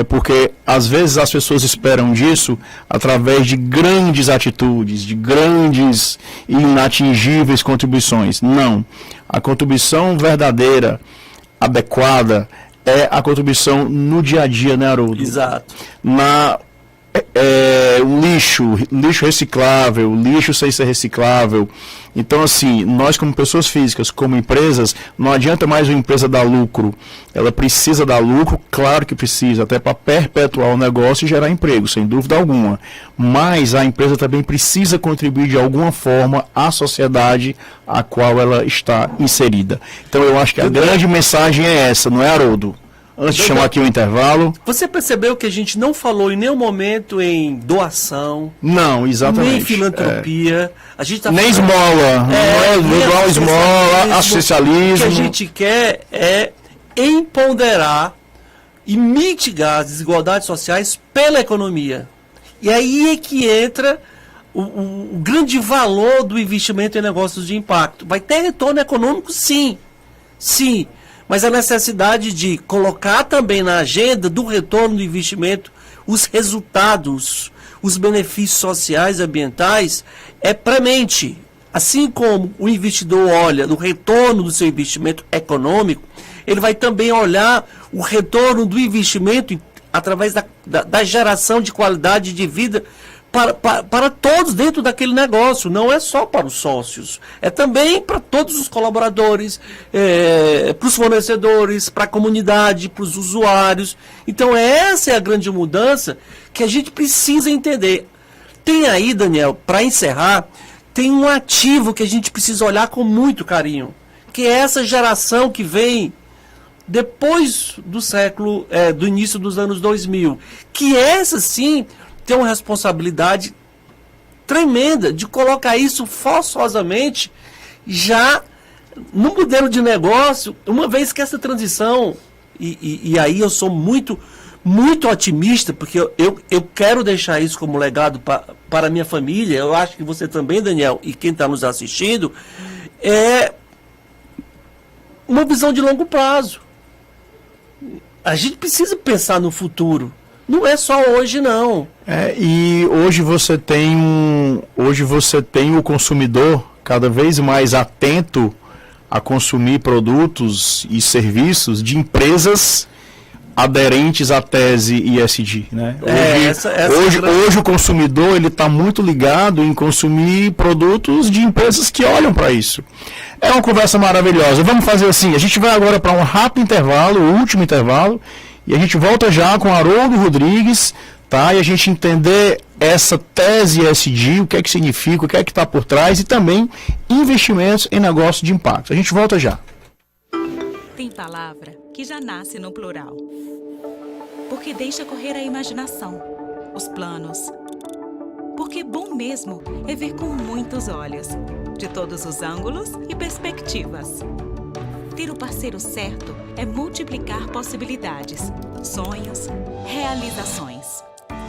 porque, às vezes, as pessoas esperam disso através de grandes atitudes, de grandes e inatingíveis contribuições. Não. A contribuição verdadeira, adequada, é a contribuição no dia a dia, né, Haroldo? Exato. o lixo reciclável, lixo sem ser reciclável. Então, assim, nós como pessoas físicas, como empresas, não adianta mais uma empresa dar lucro. Ela precisa dar lucro, claro que precisa, até para perpetuar o negócio e gerar emprego, sem dúvida alguma. Mas a empresa também precisa contribuir de alguma forma à sociedade a qual ela está inserida. Então, eu acho que a grande mensagem é essa, não é, Haroldo? Antes de chamar aqui o intervalo. Você percebeu que a gente não falou em nenhum momento em doação, Não, exatamente. nem filantropia. A gente tá Nem falando, esmola. Não é igual esmola, O assistencialismo. que a gente quer é empoderar e mitigar as desigualdades sociais pela economia. E aí é que entra o grande valor do investimento em negócios de impacto. Vai ter retorno econômico, sim. Sim. Mas a necessidade de colocar também na agenda do retorno do investimento os resultados, os benefícios sociais e ambientais é premente. Assim como o investidor olha no retorno do seu investimento econômico, ele vai também olhar o retorno do investimento através da geração de qualidade de vida para todos dentro daquele negócio, não é só para os sócios, é também para todos os colaboradores, para os fornecedores, para a comunidade, para os usuários. Então essa é a grande mudança que a gente precisa entender. Tem aí, Daniel, para encerrar, tem um ativo que a gente precisa olhar com muito carinho, que é essa geração que vem depois do século, do início dos anos 2000, que essa sim tem uma responsabilidade tremenda de colocar isso forçosamente já no modelo de negócio, uma vez que essa transição, e aí eu sou muito otimista, porque eu quero deixar isso como legado para a minha família, eu acho que você também, Daniel, e quem está nos assistindo, é uma visão de longo prazo. A gente precisa pensar no futuro. Não é só hoje, não. E hoje você tem o consumidor cada vez mais atento a consumir produtos e serviços de empresas aderentes à tese ESG, né? Hoje o consumidor ele está muito ligado em consumir produtos de empresas que olham para isso. É uma conversa maravilhosa. Vamos fazer assim, a gente vai agora para um rápido intervalo, o último intervalo, e a gente volta já com Haroldo Rodrigues, tá? E a gente entender essa tese ESG, o que é que significa, o que é que está por trás e também investimentos em negócios de impacto. A gente volta já. Tem palavra que já nasce no plural. Porque deixa correr a imaginação, os planos. Porque bom mesmo é ver com muitos olhos, de todos os ângulos e perspectivas. Ter o parceiro certo é multiplicar possibilidades, sonhos, realizações.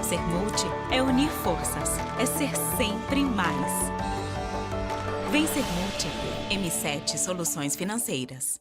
Ser multi é unir forças, é ser sempre mais. Vem ser multi. M7 Soluções Financeiras.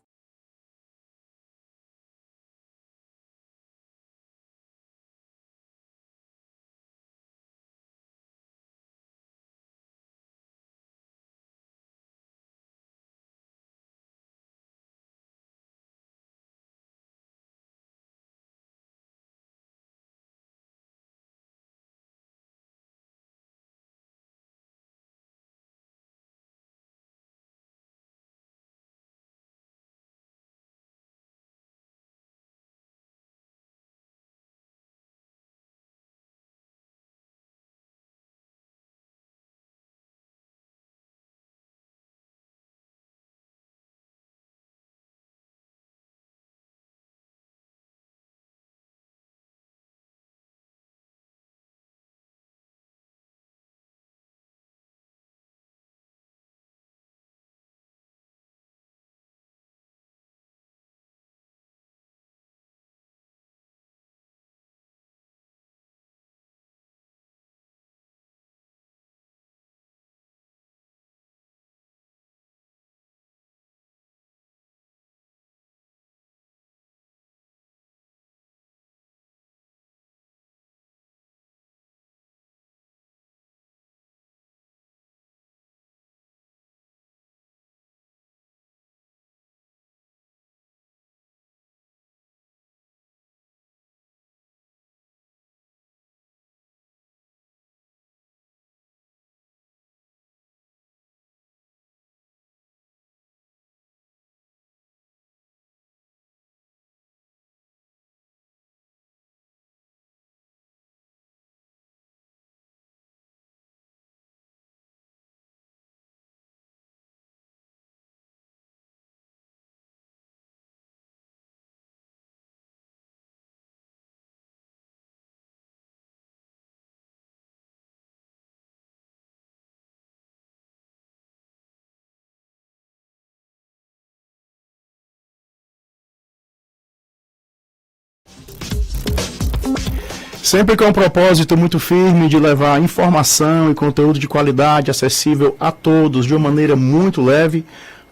Sempre com um propósito muito firme de levar informação e conteúdo de qualidade acessível a todos de uma maneira muito leve.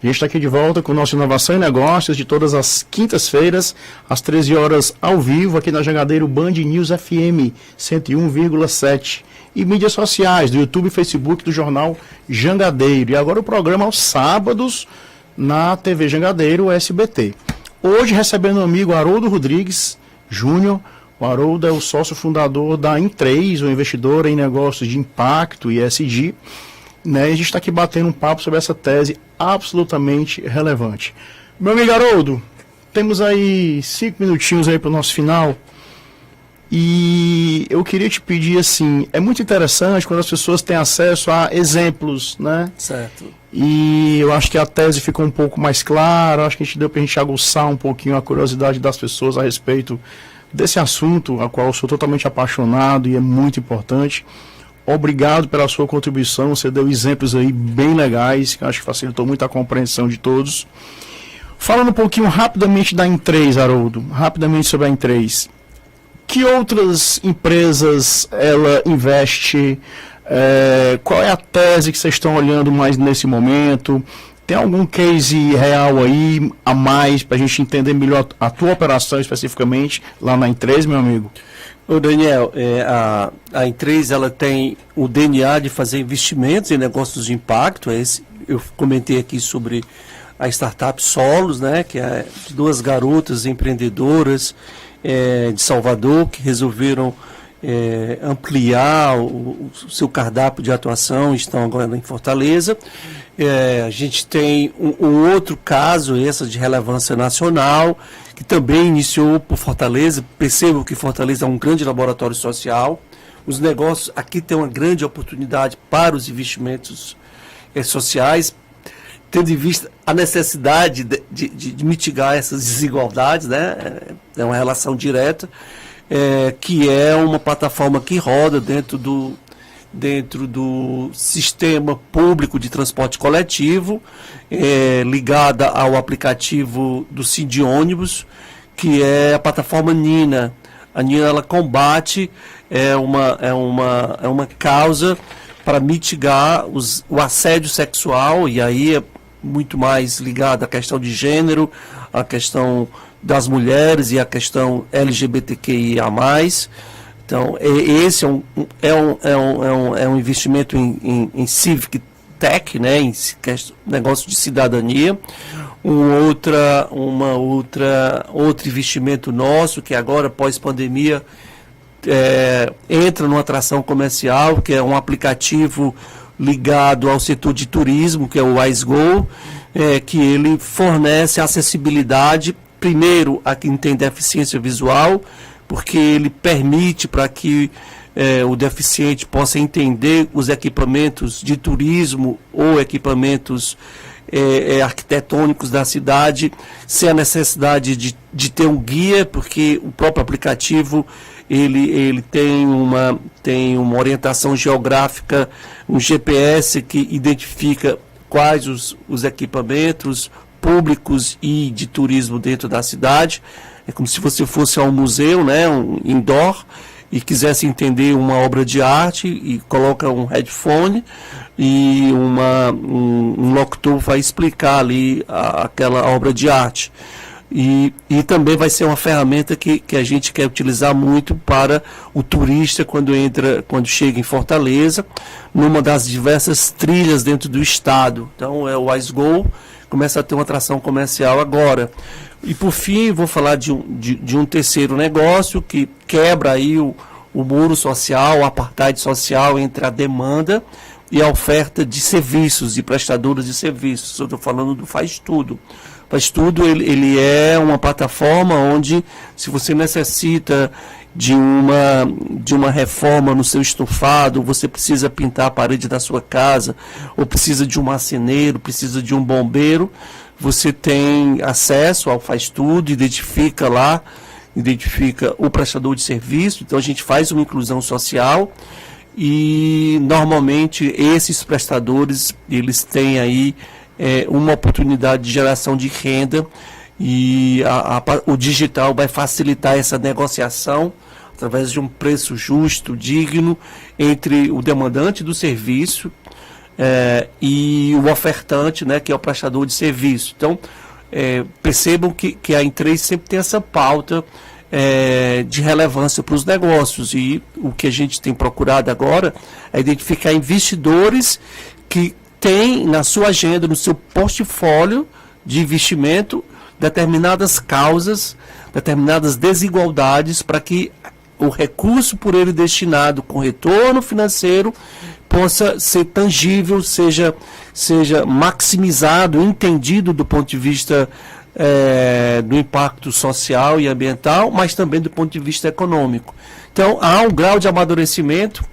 A gente está aqui de volta com o nosso Inovação em Negócios de todas as quintas-feiras, às 13 horas ao vivo, aqui na Jangadeiro Band News FM 101,7. E mídias sociais, do YouTube e Facebook do Jornal Jangadeiro. E agora o programa aos sábados na TV Jangadeiro SBT. Hoje recebendo o amigo Haroldo Rodrigues Júnior. O Haroldo é o sócio fundador da Em3, o investidor em negócios de impacto e ESG. Né? E a gente está aqui batendo um papo sobre essa tese absolutamente relevante. Meu amigo Haroldo, temos aí 5 minutinhos aí para o nosso final. E eu queria te pedir assim, é muito interessante quando as pessoas têm acesso a exemplos, né? Certo. E eu acho que a tese ficou um pouco mais clara, acho que a gente deu para a gente aguçar um pouquinho a curiosidade das pessoas a respeito desse assunto, a qual eu sou totalmente apaixonado e é muito importante. Obrigado pela sua contribuição, você deu exemplos aí bem legais, que acho que facilitou muito a compreensão de todos. Falando um pouquinho rapidamente da Em3, Haroldo, rapidamente sobre a Em3. Que outras empresas ela investe? Qual é a tese que vocês estão olhando mais nesse momento? Tem algum case real aí a mais para a gente entender melhor a tua operação especificamente lá na Em3, meu amigo? Ô Daniel, a Em3 ela tem o DNA de fazer investimentos em negócios de impacto. Eu comentei aqui sobre a startup Solos, né, que é de 2 garotas empreendedoras de Salvador que resolveram ampliar o seu cardápio de atuação, estão agora em Fortaleza. A gente tem um outro caso, essa de relevância nacional, que também iniciou por Fortaleza. Percebo que Fortaleza é um grande laboratório social. Os negócios aqui têm uma grande oportunidade para os investimentos sociais, tendo em vista a necessidade de mitigar essas desigualdades, né? É uma relação direta, que é uma plataforma que roda dentro do sistema público de transporte coletivo, ligada ao aplicativo do Cid Ônibus, que é a plataforma Nina. A Nina ela combate, uma causa para mitigar o assédio sexual, e aí é muito mais ligado à questão de gênero, à questão das mulheres e à questão LGBTQIA+. Então, esse é um investimento em civic tech, né, em negócio de cidadania. Outro investimento nosso, que agora, pós-pandemia, entra numa atração comercial, que é um aplicativo ligado ao setor de turismo, que é o WiseGo, que ele fornece acessibilidade, primeiro, a quem tem deficiência visual, porque ele permite para que o deficiente possa entender os equipamentos de turismo ou equipamentos arquitetônicos da cidade, sem a necessidade de ter um guia, porque o próprio aplicativo ele tem uma orientação geográfica, um GPS que identifica quais os equipamentos públicos e de turismo dentro da cidade. É como se você fosse a um museu, né, um indoor, e quisesse entender uma obra de arte, e coloca um headphone e um locutor vai explicar ali aquela obra de arte. E também vai ser uma ferramenta que a gente quer utilizar muito para o turista quando chega em Fortaleza, numa das diversas trilhas dentro do estado. Então o WiseGo começa a ter uma atração comercial agora. E por fim, vou falar de um terceiro negócio que quebra aí o muro social, o apartheid social entre a demanda e a oferta de serviços, de prestadores de serviços. Eu estou falando do Faz Tudo. Faz Tudo, ele é uma plataforma onde, se você necessita de uma reforma no seu estofado, você precisa pintar a parede da sua casa, ou precisa de um marceneiro, precisa de um bombeiro, você tem acesso ao Faz Tudo, identifica o prestador de serviço. Então a gente faz uma inclusão social e normalmente esses prestadores, eles têm aí uma oportunidade de geração de renda, e o digital vai facilitar essa negociação através de um preço justo, digno, entre o demandante do serviço e o ofertante, né, que é o prestador de serviço. Então, percebam que a Em3 sempre tem essa pauta de relevância para os negócios, e o que a gente tem procurado agora é identificar investidores que têm na sua agenda, no seu portfólio de investimento, determinadas causas, determinadas desigualdades, para que o recurso por ele destinado com retorno financeiro possa ser tangível, seja maximizado, entendido do ponto de vista do impacto social e ambiental, mas também do ponto de vista econômico. Então, há um grau de amadurecimento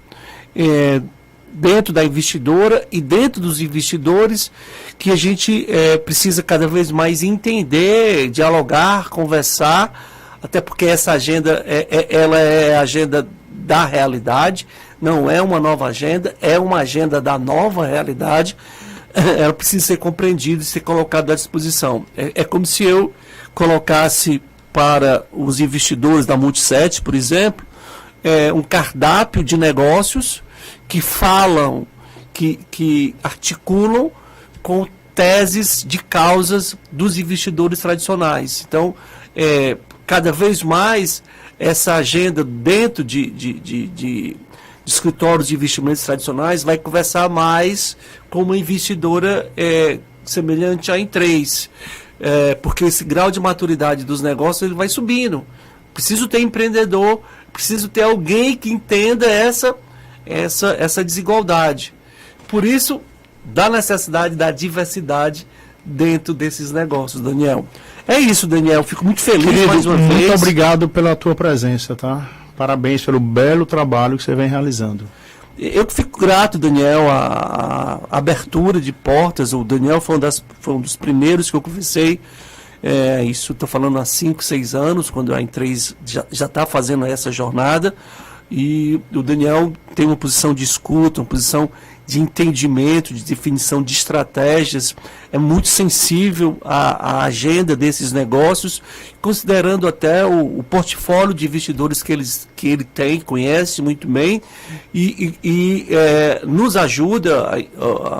dentro da investidora e dentro dos investidores que a gente precisa cada vez mais entender, dialogar, conversar, até porque essa agenda ela é a agenda da realidade, não é uma nova agenda, é uma agenda da nova realidade. Ela precisa ser compreendida e ser colocada à disposição. É como se eu colocasse para os investidores da Multiset, por exemplo, um cardápio de negócios que falam, que articulam com teses de causas dos investidores tradicionais. Então, cada vez mais, essa agenda dentro de escritórios de investimentos tradicionais vai conversar mais com uma investidora semelhante à Em3, porque esse grau de maturidade dos negócios ele vai subindo. Preciso ter empreendedor, preciso ter alguém que entenda essa desigualdade. Por isso, da necessidade da diversidade dentro desses negócios, Daniel. É isso, Daniel. Fico muito feliz. Querido, mais uma vez. Muito obrigado pela tua presença, tá? Parabéns pelo belo trabalho que você vem realizando. Eu fico grato, Daniel, a abertura de portas. O Daniel foi um dos primeiros que eu conversei. Isso estou falando há 5, 6 anos, quando a Em3 já está fazendo essa jornada. E o Daniel tem uma posição de escuta, uma posição de entendimento, de definição de estratégias, é muito sensível à agenda desses negócios, considerando até o portfólio de investidores que ele tem, conhece muito bem, e nos ajuda.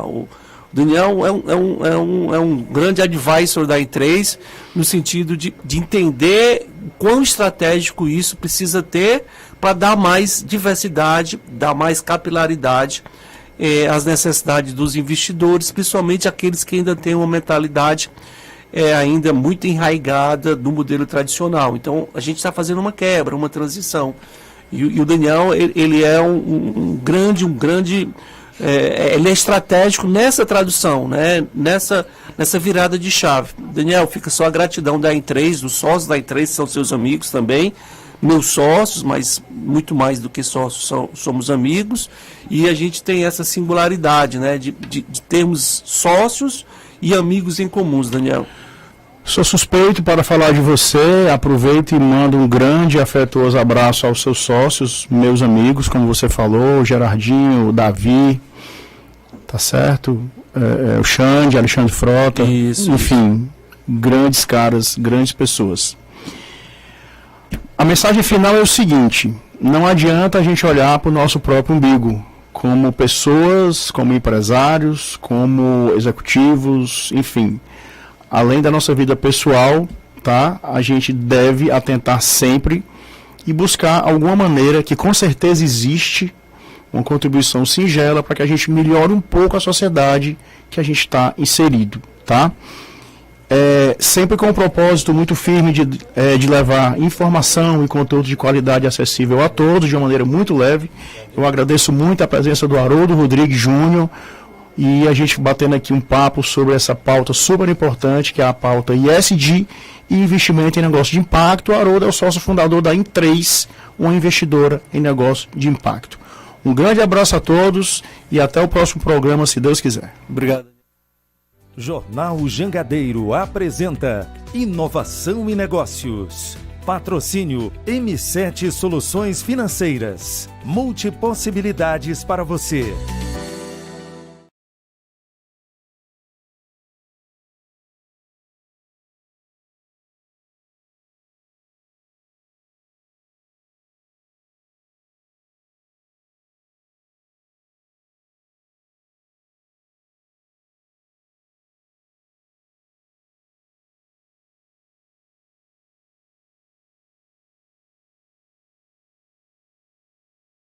O Daniel é um grande advisor da Em3, no sentido de entender quão estratégico isso precisa ter para dar mais diversidade, dar mais capilaridade às necessidades dos investidores, principalmente aqueles que ainda têm uma mentalidade ainda muito enraigada do modelo tradicional. Então, a gente está fazendo uma quebra, uma transição. E o Daniel, ele é um grande ele é estratégico nessa tradução, né? nessa virada de chave. Daniel, fica só a gratidão da Em3, dos sócios da Em3, que são seus amigos também, meus sócios, mas muito mais do que sócios, somos amigos, e a gente tem essa singularidade, né, de termos sócios e amigos em comuns, Daniel. Sou suspeito para falar de você, aproveito e mando um grande e afetuoso abraço aos seus sócios, meus amigos, como você falou, o Gerardinho, o Davi, tá certo? O Xande, Alexandre Frota, enfim, grandes caras, grandes pessoas. A mensagem final é o seguinte: não adianta a gente olhar para o nosso próprio umbigo, como pessoas, como empresários, como executivos, enfim. Além da nossa vida pessoal, tá? A gente deve atentar sempre e buscar alguma maneira, que com certeza existe, uma contribuição singela para que a gente melhore um pouco a sociedade que a gente está inserido, tá? Sempre com um propósito muito firme de levar informação e conteúdo de qualidade acessível a todos, de uma maneira muito leve. Eu agradeço muito a presença do Haroldo Rodrigues Júnior e a gente batendo aqui um papo sobre essa pauta super importante, que é a pauta ESG e investimento em negócio de impacto. O Haroldo é o sócio fundador da Em3, uma investidora em negócio de impacto. Um grande abraço a todos e até o próximo programa, se Deus quiser. Obrigado. Jornal Jangadeiro apresenta Inovação e Negócios. Patrocínio M7 Soluções Financeiras. Multipossibilidades para você.